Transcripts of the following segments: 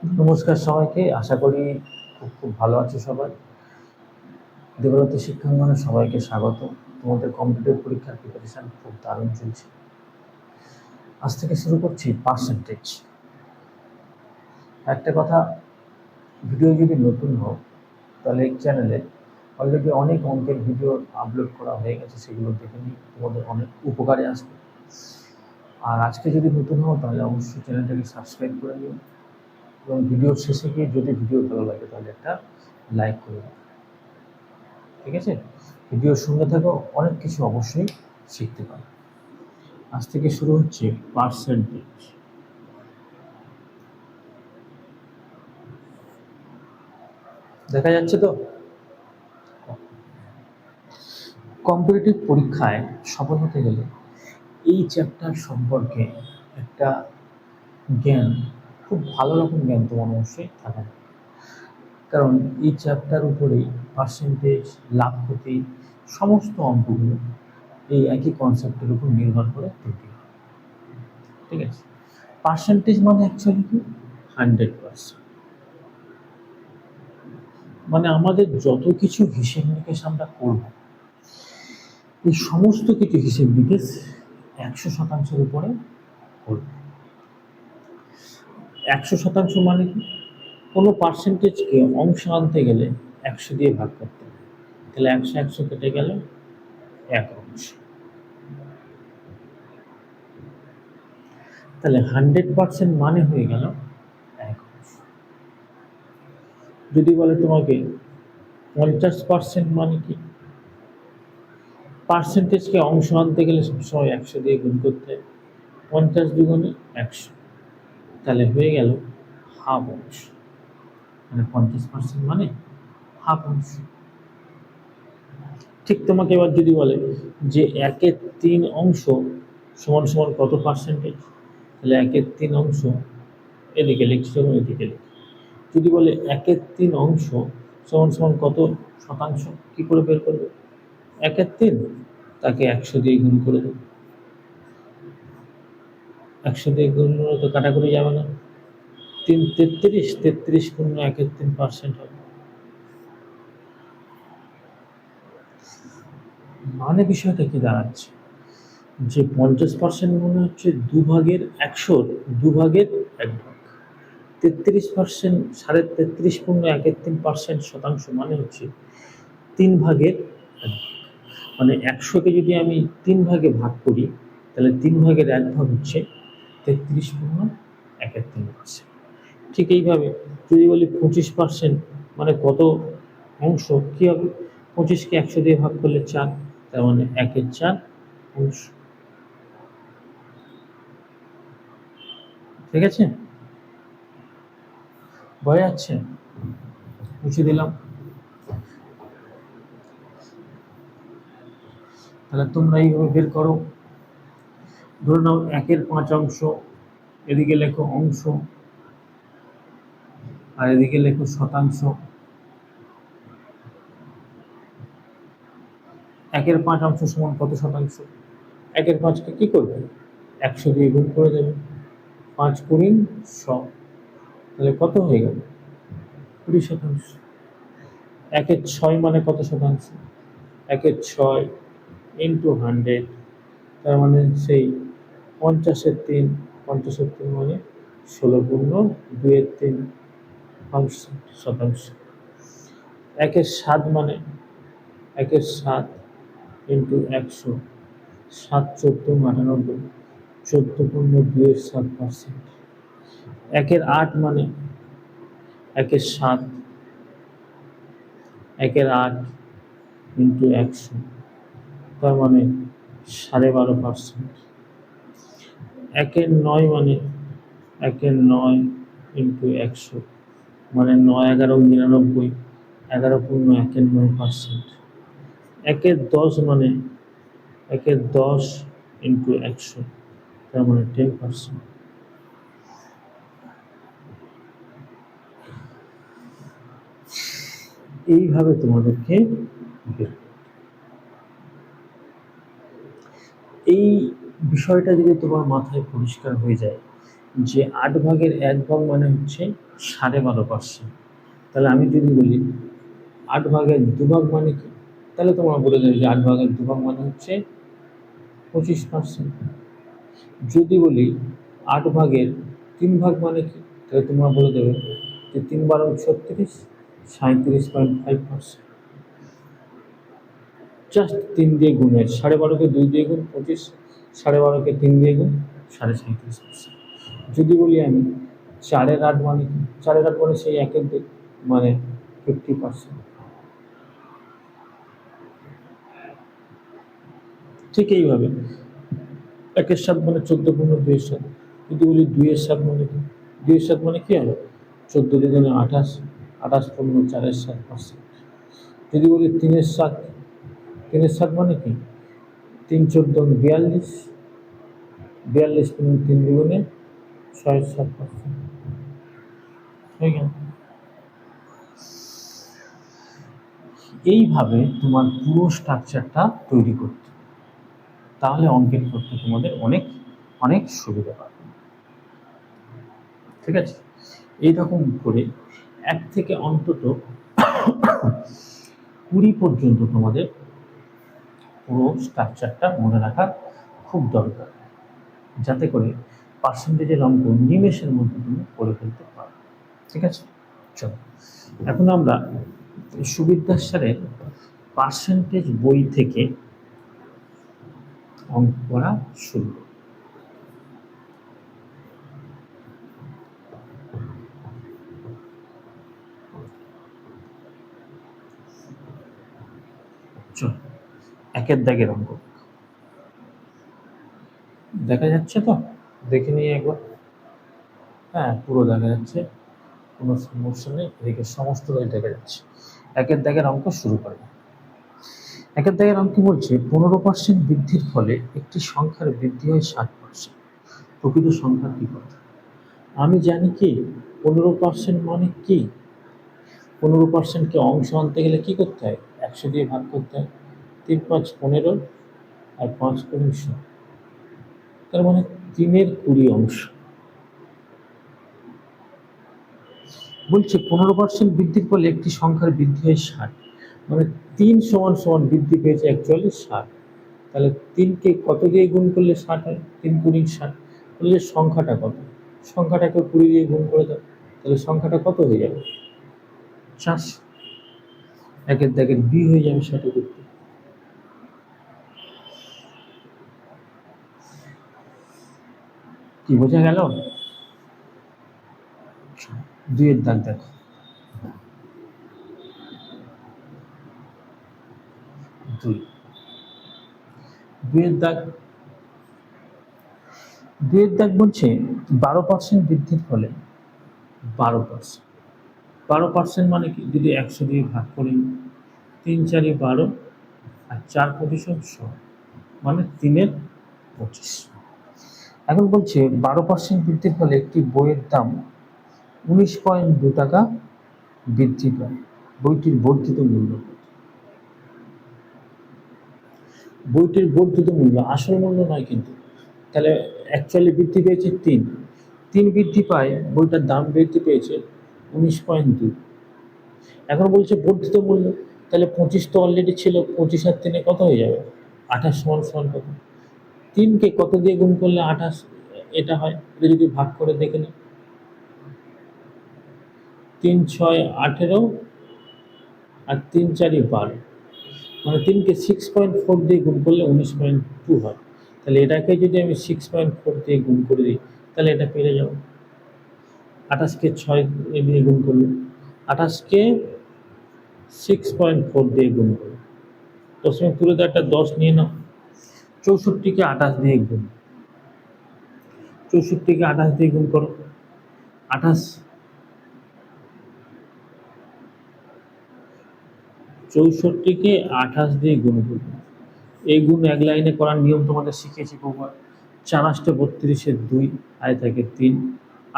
নমস্কার সবাইকে, আশা করি খুব খুব ভালো আছে সবাই। দেবরতী শিক্ষাঙ্গনে সবাইকে স্বাগত। তোমাদের কম্পিটিটিভ পরীক্ষার প্রিপারেশন খুব দারুণ চলছে। আজ থেকে শুরু করছি পার্সেন্টেজ। একটা কথা, ভিডিও যদি নতুন হও তাহলে এই চ্যানেলে অলরেডি অনেক অঙ্কের ভিডিও আপলোড করা হয়ে গেছে, সেগুলো দেখে নিই, তোমাদের অনেক উপকারে আসবে। আর আজকে যদি নতুন হও তাহলে অবশ্যই চ্যানেলটাকে সাবস্ক্রাইব করে নিও, এবং ভিডিওর শেষে গিয়ে যদি ভিডিও ভালো লাগে তাহলে একটা লাইক করে দিও। ঠিক আছে, ভিডিওর সঙ্গে থাকো, অনেক কিছু অবশ্যই শিখতে পারো। আজ থেকে শুরু হচ্ছে পার্সেন্টেজ। দেখা যাচ্ছে তো? কম্পিটিটিভ পরীক্ষায় সফল হতে গেলে এই চ্যাপ্টার সম্পর্কে একটা জ্ঞান, খুব ভালো রকম জ্ঞান তোমার অবশ্যই থাকা দরকার। কারণ এই চ্যাপ্টার উপরেই পার্সেন্টেজ, লাভ ক্ষতি, সমস্ত অঙ্কগুলো এই একই কনসেপ্টের উপর নির্ভর করে তৈরি হয়। ঠিক আছে, পার্সেন্টেজ মানে অ্যাকচুয়ালি কি? 100%। মানে আমাদের যত কিছু হিসেব নিকেশ আমরা করব, এই সমস্ত কিছু হিসেব নিকেশ 100% উপরে করব। 100% মানে কি? কোনো পার্সেন্টেজকে অংশ আনতে গেলে 100 দিয়ে ভাগ করতে হবে, তাহলে 100 100 কেটে গেল 1 অংশ। তাহলে 100% মানে হয়ে গেল 1 অংশ। যদি বলে তোমাকে 50% মানে কি? পার্সেন্টেজকে অংশ আনতে গেলে সবসময় 100 দিয়ে গুণ করতে হয়, 50 দুগুণে 100, তাহলে হয়ে গেল হাফ অংশ। মানে 50% মানে হাফ অংশ। ঠিক তোমাকে এবার যদি বলে যে 1/3 অংশ সমান সমান কত পার্সেন্টেজ, তাহলে 1/3 অংশ এদিকে লিখছি এবং এদিকে লিখি। যদি বলে 1/3 অংশ সমান সমান কত শতাংশ, কি করে বের করবে? 1/3 তাকে 100 দিয়ে গুণ করে দেবে। 100 দিয়ে গুণ করলে তো কাটাকুটি যাবে না, 3 33, 33 গুণ 1/3% হবে। মানে বিষয়টা কি দাঁড়াচ্ছে, যে 50% মনে হচ্ছে 2/100, 2/1 ভাগ। 33%, 33.5 পূর্ণ 1/3% শতাংশ মানে হচ্ছে 3/1 ভাগ। মানে 100কে যদি আমি 3 ভাগে ভাগ করি, তাহলে 3/1 ভাগ হচ্ছে 33.1%। ঠিক এইভাবে যদি বলি 25% মানে কত অংশ, কি হবে? 25কে 100 দিয়ে ভাগ করলে 4, তার মানে 1/4 অংশ। ঠিক আছে, বোঝা যাচ্ছে? মুছে দিলাম। তাহলে তোমরা এইভাবে বের করো। ধরে নাও 1/5 অংশ, এদিকে লেখো অংশ, আর এদিকে লেখো শতাংশ। 1/5 অংশ সমান কত শতাংশ? 1/5কে কি করবে? 100 দিয়ে গুণ করে দেবে। 5 কুড়ি 100, তাহলে কত হয়ে গেল? 20%। 1/6 মানে কত শতাংশ? 1/6 ইন্টু 100, তার মানে সেই 50/3, 50/3 মানে 16/2/3 শতাংশ। 1/7 মানে 1/7 ইন্টু 100, 7 14 98, 14/2/7%। 1/8 মানে 1/7, 1/8 ইন্টু 100, তার মানে 12.5%। 1/9 মানে 1/9 ইন্টু 100, মানে 9 11 99, 11/1/9%। 1/10 মানে 1/10 ইন্টু 100, তার মানে 10%। এইভাবে তোমাদেরকে এই বিষয়টা যদি তোমার মাথায় পরিষ্কার হয়ে যায়, যে 8/1 মানে হচ্ছে 12.5%। তাহলে আমি যদি বলি 8/2 মানে কি, তাহলে তোমরা বলে দেবে যে 8/2 মানে হচ্ছে 25%। যদি বলি 8/3 মানে কি, তাহলে তোমরা বলে দেবে যে 3 × 36, 37.5%। জাস্ট 3 দিয়ে গুণের, 12.5কে 2 দিয়ে গুণ 25, 12.5কে 3 দিয়ে গুণ 37.5%। যদি বলি আমি 4/8 মানে কি, 4/8 মানে সেই 1/2 মানে 50%। ঠিক এইভাবে 1/7 মানে 14×2/7। যদি বলি 2/7 মানে কি, 2/7 মানে কি হবে 14 2 28, 28×4=7%। যদি বলি 3/7, 3/7 মানে কি 3×14=42, 42×3=7%। হয়ে গেল। এইভাবে তোমার পুরো স্ট্রাকচারটা তৈরি করতে, তাহলে অঙ্কের করতে তোমাদের অনেক অনেক সুবিধা পাবে। ঠিক আছে, এইরকম করে 1 থেকে অন্তত 20 পর্যন্ত তোমাদের পুরো স্ট্রাকচারটা মনে রাখা খুব দরকার, যাতে করে পার্সেন্টেজের অঙ্ক নিমেষের মধ্যে তুমি করে ফেলতে পারো। ঠিক আছে, চলো এখন আমরা সুবিদ্যার স্যারের পার্সেন্টেজ বই থেকে অঙ্ক করা শুরু করব। চলো 1-এর দাগের অঙ্ক দেখা যাচ্ছে তো, দেখে নিয়ে একবার। হ্যাঁ, পুরো দেখা যাচ্ছে, কোনো সমস্যা নেই, এদিকে সমস্তটাই দেখা যাচ্ছে। 1-এর দাগের অঙ্ক শুরু করব। 1-এর দাগের অঙ্ক বলছে 15% বৃদ্ধির ফলে একটি সংখ্যার বৃদ্ধি হয় 60%, প্রকৃত সংখ্যাটি কত? আমি জানি কি 15% মানে কি, 15%কে অংশ আনতে গেলে কি করতে হয়, 100 দিয়ে ভাগ করতে হয়। 3×5 15 আর 5×100, তার মানে 3-এর 20 অংশ। বলছে 15% বৃদ্ধির ফলে একটি সংখ্যার বৃদ্ধি হয় 60, মানে 3 = বৃদ্ধি পেয়েছে অ্যাকচুয়ালি 60। তাহলে 3কে কত দিয়ে গুণ করলে 60 হয়, 3×60। বললে সংখ্যাটা কত, সংখ্যাটাকে 20 দিয়ে গুণ করে দাও, তাহলে সংখ্যাটা কত হয়ে যাবে 400। 1-এর দাগের বি হয়ে যাবে সঠিক উত্তর। কি বোঝা গেল? 2-এর দাগ দেখো, 2-এর দাগ, 2-এর দাগ বলছে 12% বৃদ্ধির ফলে 12%, 12% মানে কি, যদি 100 দিয়ে ভাগ করি 3×4 = 12 আর 4% 100, মানে 3-এর 25। এখন বলছে 12% বৃদ্ধির ফলে একটি বইয়ের দাম 19.2 টাকা বৃদ্ধি পায়, বইটির বর্ধিত মূল্য কত? বইটির বর্ধিত মূল্য, আসল মূল্য নয় কিন্তু। তাহলে অ্যাকচুয়ালি বৃদ্ধি পেয়েছে 3 বৃদ্ধি পায়, বইটার দাম বৃদ্ধি পেয়েছে 19.2। এখন বলছে বর্ধিত মূল্য, তাহলে 25 তো অলরেডি ছিল, 25 আর 3 কত হয়ে যাবে 28 সমান কত? 3কে কত দিয়ে গুণ করলে 28 এটা হয়, এটা যদি ভাগ করে দেখে নিই, 3×6 18 আর 3×4 12, মানে 3কে 6.4 দিয়ে গুণ করলে 19.2 হয়। তাহলে এটাকে যদি আমি 6.4 দিয়ে গুণ করে দিই, তাহলে এটা পেরে যাব। 28কে 6 দিয়ে গুণ করলে, 28কে 6.4 দিয়ে গুণ করলে, দশমিক তুলে তো একটা 10 নিয়ে নাও। 64কে 28 দিয়ে গুণ, 64কে 28 দিয়ে গুণ করো, 28, 64কে 28 দিয়ে গুণ করবো। এই গুণ এক লাইনে করার নিয়ম তোমাদের শিখেছি বহুবার। 4×8 32, 2 আয় থাকে 3,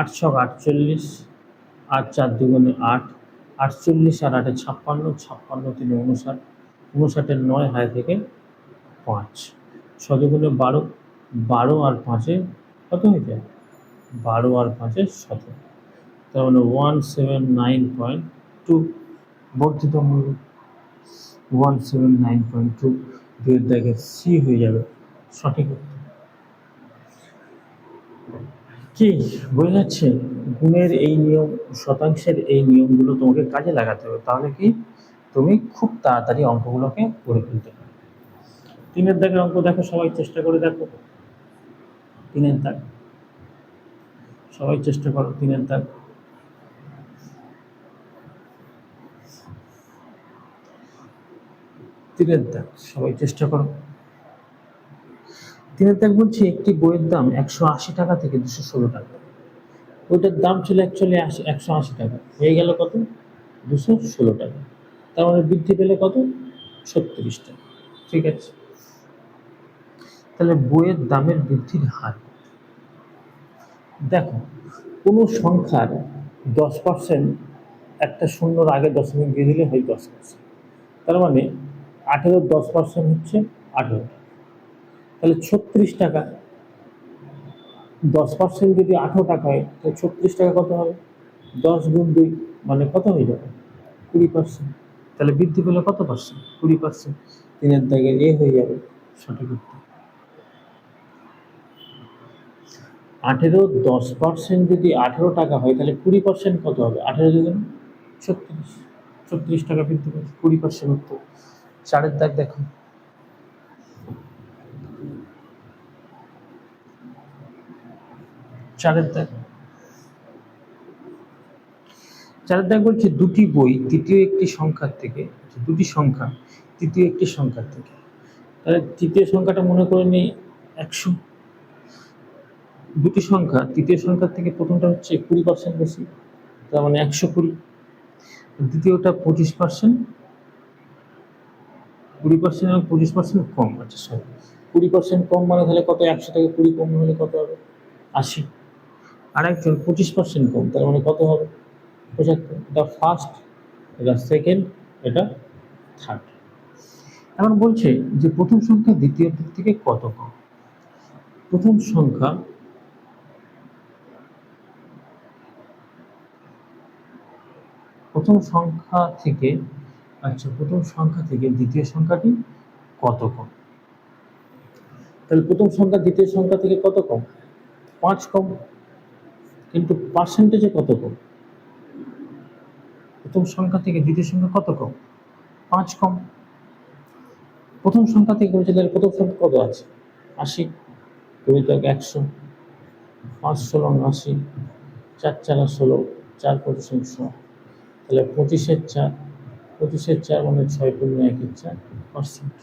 8×6 48 আর 4×2 8, 48 আর 8 56, 56 3 59, 59 9 হায় থেকে 5, 6×2 12, 12 আর 5 কত হয়ে যায় 12 আর 5 17, তার মানে 179.2 বর্ধিত মূল্য 179.2, 2 দাগের সি হয়ে যাবে সঠিক উত্তর। কি বোঝা যাচ্ছে? গুণের এই নিয়ম, শতাংশের এই নিয়মগুলো তোমাকে কাজে লাগাতে হবে, তাহলে কি তুমি খুব তাড়াতাড়ি অঙ্কগুলোকে করে ফেলতে পারবে। 3 দাগের অঙ্ক দেখো, সবাই চেষ্টা করে দেখো। 3 দাগ, সবাই চেষ্টা করো। 3 দাগ, 3 দাগ, সবাই চেষ্টা করো। 3 দাগ বলছি একটি বইয়ের দাম 180 টাকা থেকে 216 টাকা। ওইটার দাম ছিল অ্যাকচুয়ালি 180 টাকা, হয়ে গেল কত? 216 টাকা। তার মানে বৃদ্ধি পেলে কত? 36 টাকা। ঠিক আছে, তাহলে বইয়ের দামের বৃদ্ধির হার দেখো। কোনো সংখ্যার 10%, একটা শূন্যর আগে দশমিক দিয়ে দিলে হয় 10%। তার মানে 18 10% হচ্ছে 18 টাকা। তাহলে 36 টাকা, 10% যদি 18 টাকা হয়, তাহলে 36 টাকা কত হবে? 10 গুণ 2 মানে কত হয়ে যাবে? 20%। তাহলে বৃদ্ধি পেলে কত পার্সেন্ট? 20%। 3 দাগের এ হয়ে যাবে সঠিক উত্তর। 18 10% যদি 18 টাকা হয়, তাহলে 20% কত হবে? 18 দুগুণ 36, 36 টাকা বৃদ্ধি পাবে, 20% উত্তর। 4 দাগ দেখো, 4 দাগ, 4 দাগ বলছে দুটি বই তৃতীয় একটি সংখ্যার থেকে, দুটি সংখ্যা তৃতীয় একটি সংখ্যার থেকে, তাহলে তৃতীয় সংখ্যাটা মনে করে নিই 100। দুটি সংখ্যা তৃতীয় সংখ্যার থেকে প্রথমটা হচ্ছে 20% বেশি, তার মানে 120। দ্বিতীয়টা 25%, 20% এবং 25% কম। আচ্ছা সরি, 20% কম মানে তাহলে কত? 100 থেকে 20 কম হলে কত হবে? 80। আর একজন 25% কম, তার মানে কত হবে? 75। এটা ফার্স্ট, এটা সেকেন্ড, এটা থার্ড। এখন বলছে যে প্রথম সংখ্যা দ্বিতীয়টির থেকে কত কম। প্রথম সংখ্যা থেকে, আচ্ছা প্রথম সংখ্যা থেকে দ্বিতীয় সংখ্যাটি কত কম? তাহলে প্রথম সংখ্যা দ্বিতীয় সংখ্যা থেকে কত কম? 5 কম। কিন্তু পার্সেন্টেজে কত কম? প্রথম সংখ্যা থেকে দ্বিতীয় সংখ্যা কত কম? 5 কম। প্রথম সংখ্যা থেকে বলছে, তাহলে প্রথম সংখ্যা কত আছে? 80, 2 দাগ 100, 5 16 80, 4 4 16, 4 25 100, তাহলে 25-এর 4, 25-এর 4 মানে 6 পূর্ণ 1-এর 4%।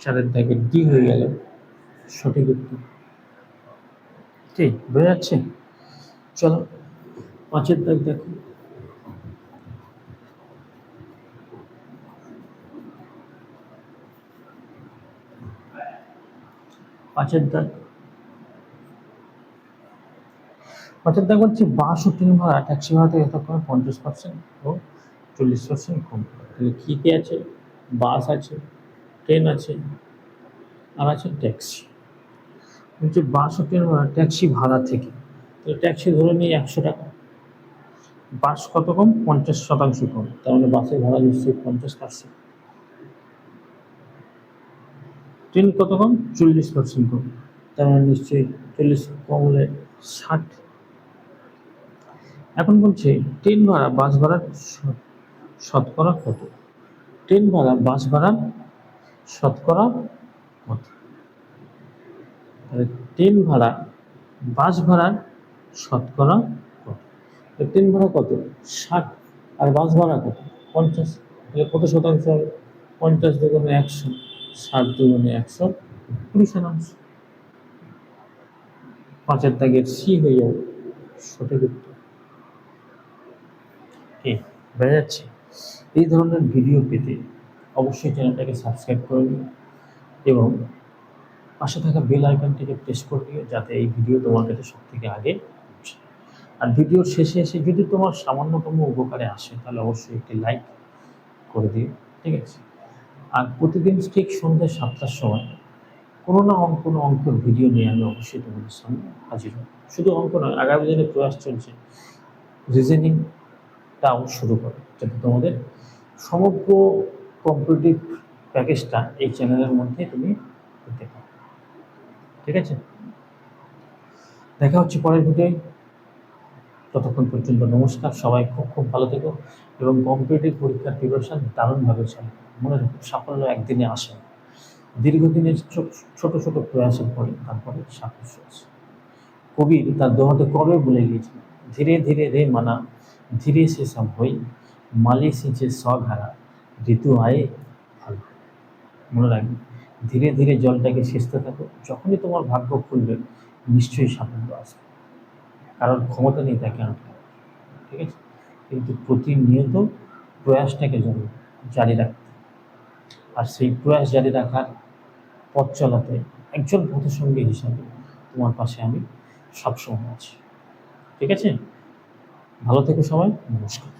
4 দাগের ডি হয়ে গেল সঠিক উত্তর। ঠিক বোঝা যাচ্ছে? চলো 5 দাগ দেখো, 5 দাগ, 5 দাগ হচ্ছে 62 ভাড়া ট্যাক্সি ভাড়া থেকে যথাক্রমে 50% ও 40% কম। তাহলে কি কি আছে? বাস আছে, ট্রেন আছে, আর আছে ট্যাক্সি। বলছে 62 ভাড়া ট্যাক্সি ভাড়া থেকে, তাহলে ট্যাক্সি ধরে নিই 100 টাকা। বাস কত কম? 50% কম, তার মানে বাসের ভাড়া নিশ্চয়ই 50%। ট্রেন কত কম? 40% কম, তার মানে নিশ্চয়ই 40 কম হলে 60। এখন বলছে ট্রেন ভাড়া বাস ভাড়ার শতকরা কত? ট্রেন ভাড়া বাস ভাড়ার শতকরা কত? তাহলে ট্রেন ভাড়া বাস ভাড়ার শতকরা কত? ট্রেন ভাড়া কত? 60, আর বাস ভাড়া কত? 50। তাহলে কত শতাংশ হবে? 50 দুগুণে 100, 60 দুগুণে 100, 20%। 5 দাগের সি হয়ে যাবে সঠিক উত্তর। ঠিক বোঝা যাচ্ছে? এই ধরনের ভিডিও পেতে অবশ্যই চ্যানেলটাকে সাবস্ক্রাইব করে দিও এবং পাশে থাকা বেল আইকনটিকে প্রেস করে দিও, যাতে এই ভিডিও তোমার কাছে সব থেকে আগে পৌঁছে। আর ভিডিওর শেষে এসে যদি তোমার সামান্যতম উপকারে আসে, তাহলে অবশ্যই একটি লাইক করে দিও। ঠিক আছে? আর প্রতিদিন ঠিক সন্ধ্যে 7টার সময় কোনো না কোনো অঙ্কের ভিডিও নিয়ে আমি অবশ্যই তোমাদের সামনে হাজির হব। শুধু অঙ্ক নয়, আগামী দিনে প্রয়াস চলছে রিজনিংটাও শুরু করো, যাতে তোমাদের সমগ্র কম্পিটিটিভ প্যাকেজটা এই চ্যানেলের মধ্যে তুমি করতে পারো। ঠিক আছে, দেখা হচ্ছে পরের ভিডিওয়। ততক্ষণ পর্যন্ত নমস্কার, সবাই খুব খুব ভালো থেকো এবং কম্পিটিটিভ পরীক্ষার প্রিপারেশন দারুণভাবে চলে। মনে রাখো, সাফল্য একদিনে আসে না, দীর্ঘদিনের ছোট ছোট প্রয়াসের পরে তারপরে সাফল্য আসে। কবির তার দোহাতে কবে বলে গিয়েছিল, ধীরে ধীরে রে মানা, ধীরে সে সব হই, মালি সিঁচে স্বঘারা, ঋতু আয়ে ভালো। মনে রাখবে, ধীরে ধীরে জলটাকে সেচতে থাকো, যখনই তোমার ভাগ্য খুলবে নিশ্চয়ই সাফল্য আসবে। কারোর ক্ষমতা নেই তাকে আটকানো, ঠিক আছে? কিন্তু প্রতিনিয়ত প্রয়াসটাকে জারি রাখতে, আর সেই প্রয়াস জারি রাখার পথ চলাতে একজন পথসঙ্গী হিসাবে তোমার পাশে আমি সবসময় আছি। ঠিক আছে, ভালো থেকো সবাই, নমস্কার।